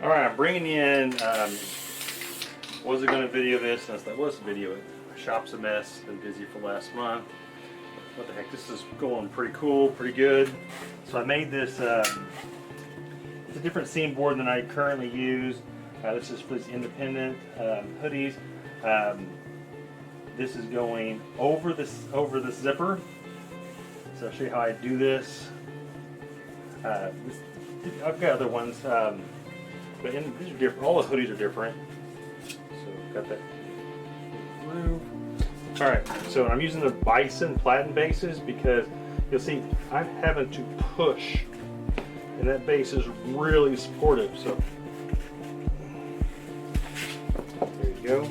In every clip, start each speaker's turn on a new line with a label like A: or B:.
A: All right, I'm bringing in, wasn't going to video this, and I was like, let's video it. Shop's a mess, been busy for last month. What the heck, this is going pretty cool, pretty good. So I made this, it's a different seam board than I currently use. This is for these independent hoodies. This is going over this zipper. So I'll show you how I do this. I've got other ones, but these are different. All the hoodies are different. So I've got that through. All right, so I'm using the bison platen bases because you'll see I'm having to push, and that base is really supportive. So there you go.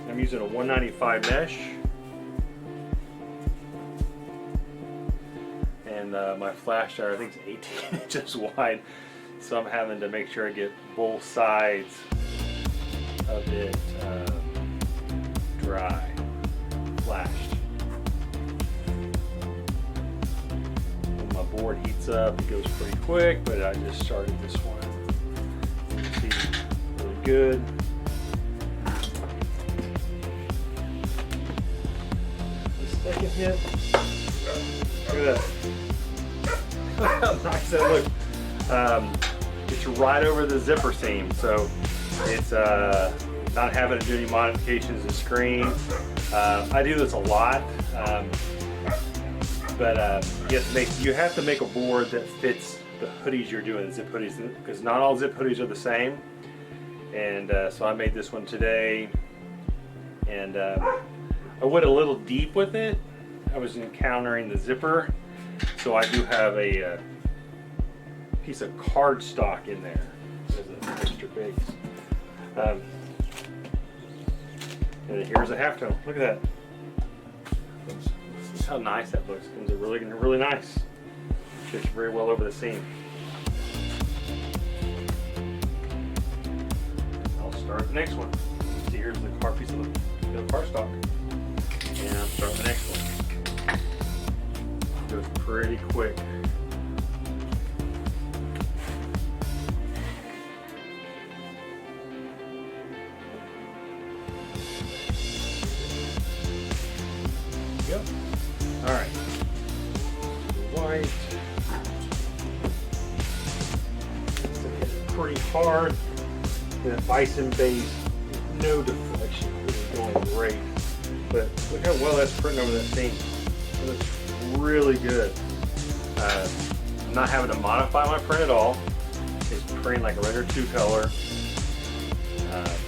A: I'm using a 195 mesh, and my flash dryer I think is 18 inches wide, so I'm having to make sure I get both sides of it dry, flashed. When my board heats up, it goes pretty quick, but I just started this one. You can see really good. Second hit. Look at that. Look how nice that looks. It's right over the zipper seam, so it's not having to do any modifications to the screen. I do this a lot, but you have to make a board that fits the hoodies you're doing, the zip hoodies, because not all zip hoodies are the same. And so I made this one today, and I went a little deep with it. I was encountering the zipper, so I do have a piece of cardstock in there as an extra base. And here's a halftone. Look at that. This is how nice that looks. It's really nice. Fits very well over the seam. I'll start the next one. See, here's the piece of the cardstock. And I'll start the next one. It goes pretty quick. There you go. All right. White. So it's pretty hard. The bison base, no deflection. It's going great. But look how well that's printing over that seam. It looks really good. I'm not having to modify my print at all. It's printing like a regular 2-color.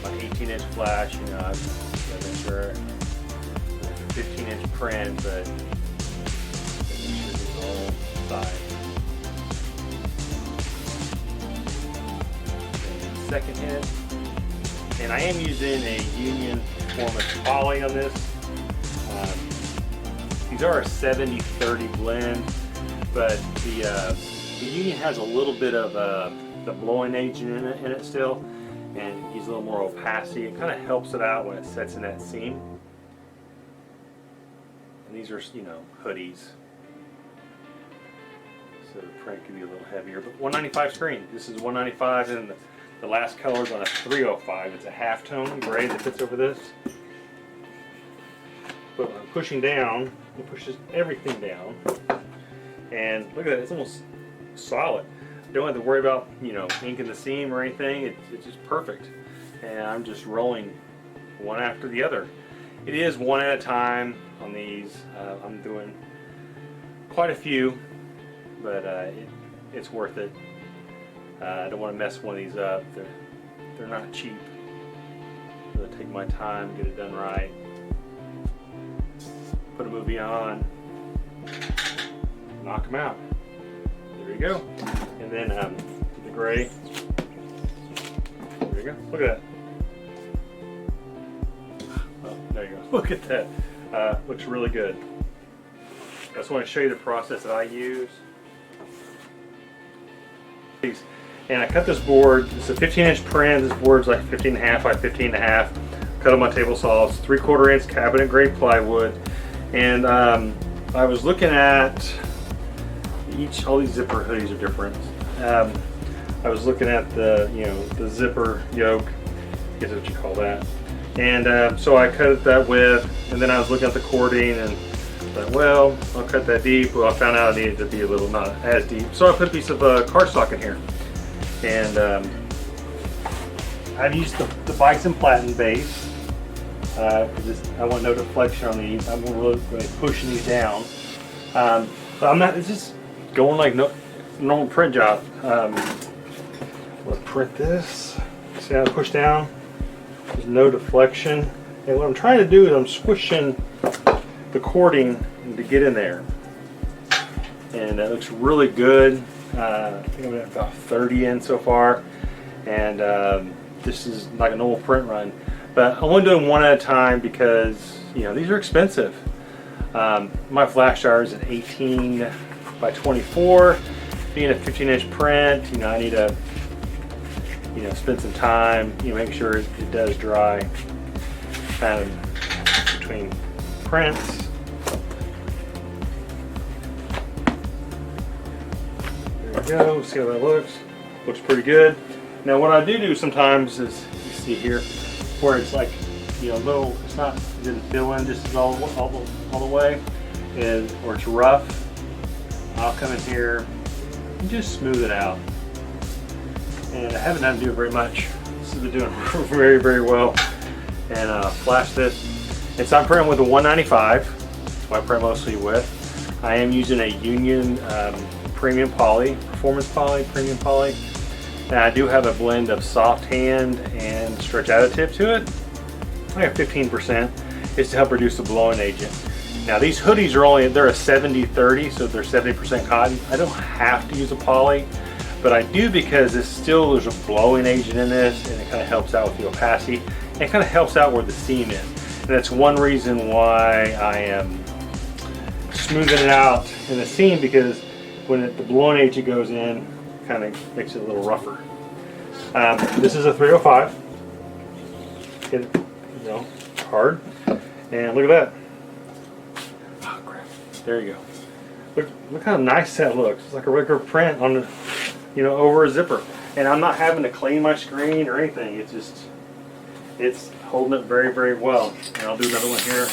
A: My 18-inch flash, I've got to make sure it's a 15-inch print, but it should be all sides. Second hit. And I am using a Union Performance poly on this. These are a 70-30 blend, but the Union has a little bit of the blowing agent in it still, and it gives a little more opacity. It kind of helps it out when it sets in that seam. And these are, hoodies, so the print can be a little heavier. But 195 screen. This is 195, and the last color is on a 305. It's a halftone gray that fits over this. But when I'm pushing down, it pushes everything down. And look at that, it's almost solid. Don't have to worry about, inking the seam or anything. It's just perfect. And I'm just rolling one after the other. It is one at a time on these. I'm doing quite a few, but it's worth it. I don't want to mess one of these up. They're not cheap. I'm going to take my time, get it done right. Put a movie on, knock them out. There you go. And then the gray. There you go. Look at that. Oh, there you go. Look at that. Looks really good. I just want to show you the process that I use. And I cut this board. It's a 15-inch print. This board's like 15.5 by 15.5. Cut on my table saw. It's 3/4 inch cabinet grade plywood. And I was looking at all these zipper hoodies are different. I was looking at the, the zipper yoke, I guess that's what you call that. And so I cut it that width, and then I was looking at the cording and thought, well, I'll cut that deep. Well, I found out I needed to be a little not as deep. So I put a piece of cardstock in here. And I've used the bison platen base. I want no deflection on these. I'm really pushing these down. But I'm not, it's just going like normal print job. Let's print this. See how I push down? There's no deflection. And what I'm trying to do is I'm squishing the cording to get in there. And it looks really good. I think I'm at about 30 in so far. And this is like a normal print run. But I'm only doing one at a time because, these are expensive. My flash jar is an 18 by 24. Being a 15-inch print, I need to, spend some time, making sure it does dry. Kind of between prints. There we go. See how that looks. Looks pretty good. Now, what I do sometimes is, you see here, where it's like, little, it didn't fill in just all the way, or it's rough. I'll come in here and just smooth it out. And I haven't had to do it very much. This has been doing very, very well. And flash this. And so I'm printing with a 195. That's what I print mostly with. I am using a Union premium poly, performance poly, premium poly. And I do have a blend of soft hand and stretch additive to it. I got 15%. It's to help reduce the blowing agent. Now these hoodies they're a 70-30, so they're 70% cotton. I don't have to use a poly, but I do because there's a blowing agent in this, and it kind of helps out with the opacity. And it kind of helps out where the seam is. And that's one reason why I am smoothing it out in the seam, because when the blowing agent goes in, it kind of makes it a little rougher. This is a 305. Hit it, hard. And look at that. Oh crap. There you go. Look how nice that looks. It's like a regular print on the, over a zipper. And I'm not having to clean my screen or anything. It's holding it very, very well. And I'll do another one here.